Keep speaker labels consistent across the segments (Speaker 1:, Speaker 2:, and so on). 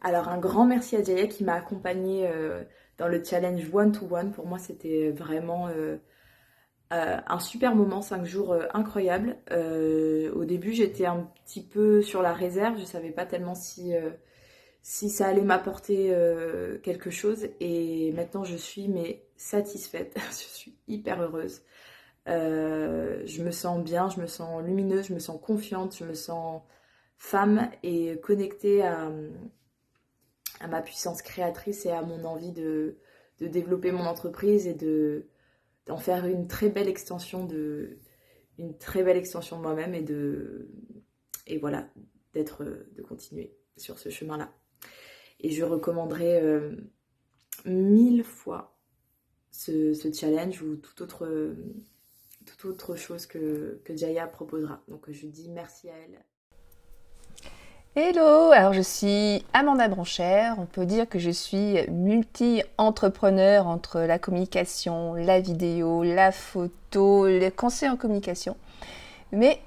Speaker 1: Alors un grand merci à Jaya qui m'a accompagnée dans le challenge One to One. Pour moi, c'était vraiment un super moment, 5 jours incroyables. Au début, j'étais un petit peu sur la réserve, je savais pas tellement si ça allait m'apporter quelque chose. Et maintenant, je suis mais satisfaite, je suis hyper heureuse. Je me sens bien, je me sens lumineuse, je me sens confiante, je me sens femme et connectée à ma puissance créatrice et à mon envie de développer mon entreprise et d'en faire une très belle extension de moi-même et voilà, de continuer sur ce chemin-là. Et je recommanderais 1000 fois ce challenge ou toute autre chose que Jaya proposera. Donc je dis merci à elle.
Speaker 2: Hello, alors je suis Amanda Branchère. On peut dire que je suis multi-entrepreneur entre la communication, la vidéo, la photo, les conseils en communication. Mais,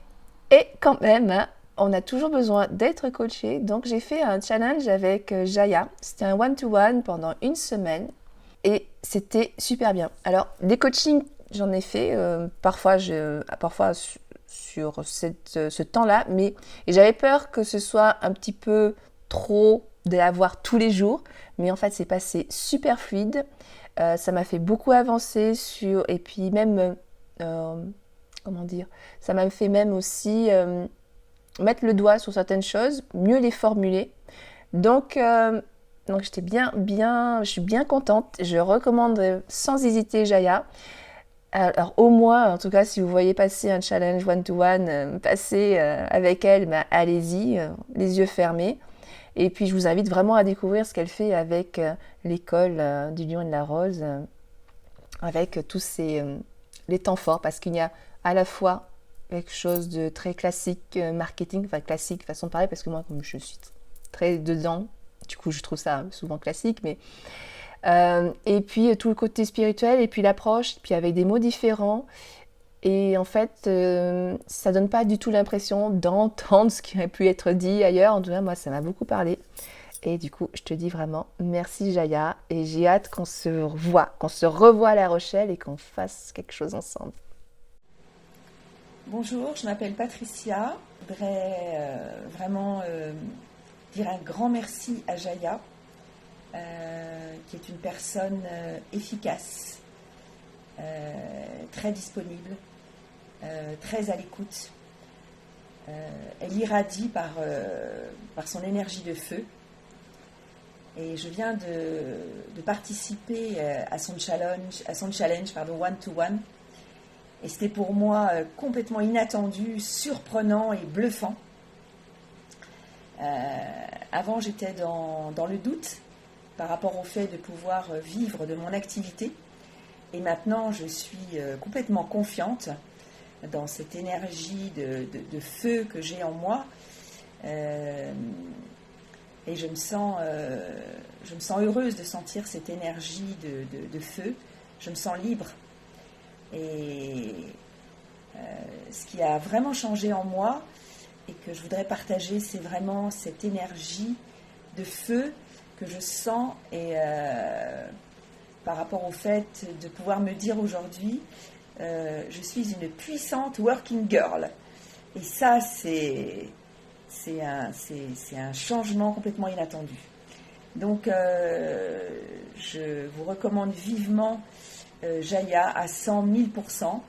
Speaker 2: et quand même, hein, on a toujours besoin d'être coaché. Donc j'ai fait un challenge avec Jaya. C'était un one-to-one pendant une semaine et c'était super bien. Alors, des coachings, j'en ai fait parfois sur ce temps-là, mais et j'avais peur que ce soit un petit peu trop de l'avoir tous les jours, mais en fait c'est passé super fluide. Ça m'a fait beaucoup avancer et puis même comment dire, ça m'a fait même aussi mettre le doigt sur certaines choses, mieux les formuler. Donc je suis bien contente. Je recommande sans hésiter Jaya. Alors au moins, en tout cas, si vous voyez passer un challenge one-to-one, passer avec elle, bah, allez-y, les yeux fermés. Et puis je vous invite vraiment à découvrir ce qu'elle fait avec l'école du Lion et de la Rose, avec tous les temps forts, parce qu'il y a à la fois quelque chose de très classique, marketing, enfin classique, façon de parler, parce que moi, comme je suis très dedans, du coup je trouve ça souvent classique, mais et puis tout le côté spirituel et puis l'approche, puis avec des mots différents. Et en fait, ça donne pas du tout l'impression d'entendre ce qui aurait pu être dit ailleurs. En tout cas, moi, ça m'a beaucoup parlé. Et du coup, je te dis vraiment merci Jaya. Et j'ai hâte qu'on se revoie à La Rochelle et qu'on fasse quelque chose ensemble.
Speaker 3: Bonjour, je m'appelle Patricia. Je voudrais vraiment dire un grand merci à Jaya, qui est une personne efficace, très disponible, très à l'écoute. Elle irradie par son énergie de feu. Et je viens de participer à son challenge One to One. Et c'était pour moi complètement inattendu, surprenant et bluffant. Avant, j'étais dans le doute par rapport au fait de pouvoir vivre de mon activité. Et maintenant, je suis complètement confiante dans cette énergie de feu que j'ai en moi. Et je me sens heureuse de sentir cette énergie de feu. Je me sens libre. Et ce qui a vraiment changé en moi et que je voudrais partager, c'est vraiment cette énergie de feu que je sens et par rapport au fait de pouvoir me dire aujourd'hui je suis une puissante working girl. Et ça, c'est un changement complètement inattendu. Donc, je vous recommande vivement Jaya à 100 000%,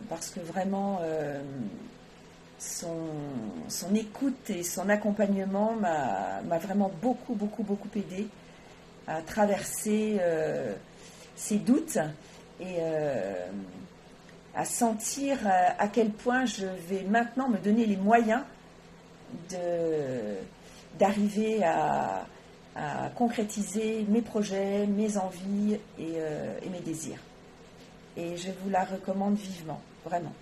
Speaker 3: parce que vraiment son écoute et son accompagnement m'a vraiment beaucoup aidé à traverser ces doutes et à sentir à quel point je vais maintenant me donner les moyens d'arriver à concrétiser mes projets, mes envies et mes désirs. Et je vous la recommande vivement, vraiment.